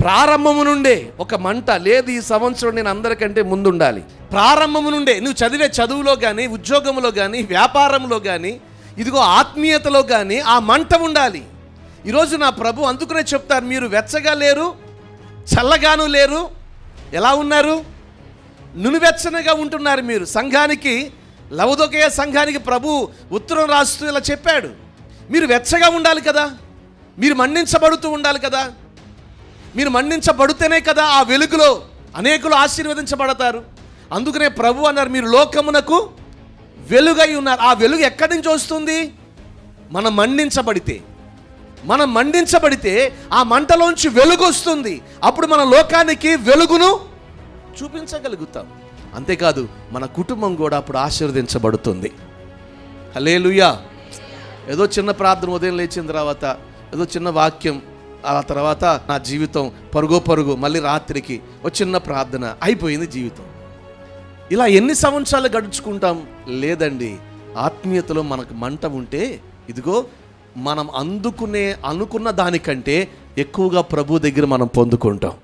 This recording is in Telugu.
ప్రారంభము నుండే ఒక మంట లేదు. ఈ సంవత్సరం నేను అందరికంటే ముందుండాలి. ప్రారంభము నుండే నువ్వు చదివే చదువులో కానీ, ఉద్యోగంలో కానీ, వ్యాపారంలో కానీ, ఇదిగో ఆత్మీయతలో కానీ ఆ మంట ఉండాలి. ఈరోజు నా ప్రభు అందుకునే చెప్తారు, మీరు వెచ్చగా లేరు, చల్లగాను లేరు, ఎలా ఉన్నారు? నునువెచ్చనగా ఉంటున్నారు మీరు. సంఘానికి, లవొదికయ సంఘానికి ప్రభు ఉత్తరం రాస్తూ ఇలా చెప్పాడు, మీరు వెచ్చగా ఉండాలి కదా, మీరు మండించబడుతూ ఉండాలి కదా. మీరు మండించబడితేనే కదా ఆ వెలుగులో అనేకులు ఆశీర్వదించబడతారు. అందుకనే ప్రభు అన్నారు, మీరు లోకమునకు వెలుగై ఉన్నారు. ఆ వెలుగు ఎక్కడి నుంచి వస్తుంది? మనం మండించబడితే ఆ మంటలోంచి వెలుగు వస్తుంది. అప్పుడు మన లోకానికి వెలుగును చూపించగలుగుతాం. అంతేకాదు మన కుటుంబం కూడా అప్పుడు ఆశీర్వదించబడుతుంది. హల్లెలూయా. ఏదో చిన్న ప్రార్థన ఉదయం లేచిన తర్వాత, ఏదో చిన్న వాక్యం, ఆ తర్వాత నా జీవితం పరుగు మళ్ళీ రాత్రికి ఒక చిన్న ప్రార్థన, అయిపోయింది జీవితం. ఇలా ఎన్ని సంవత్సరాలు గడుచుకుంటాం? లేదండి, ఆత్మీయతలో మనకు మంట ఉంటే ఇదిగో మనం అనుకున్న దానికంటే ఎక్కువగా ప్రభు దగ్గర మనం పొందుకుంటాం.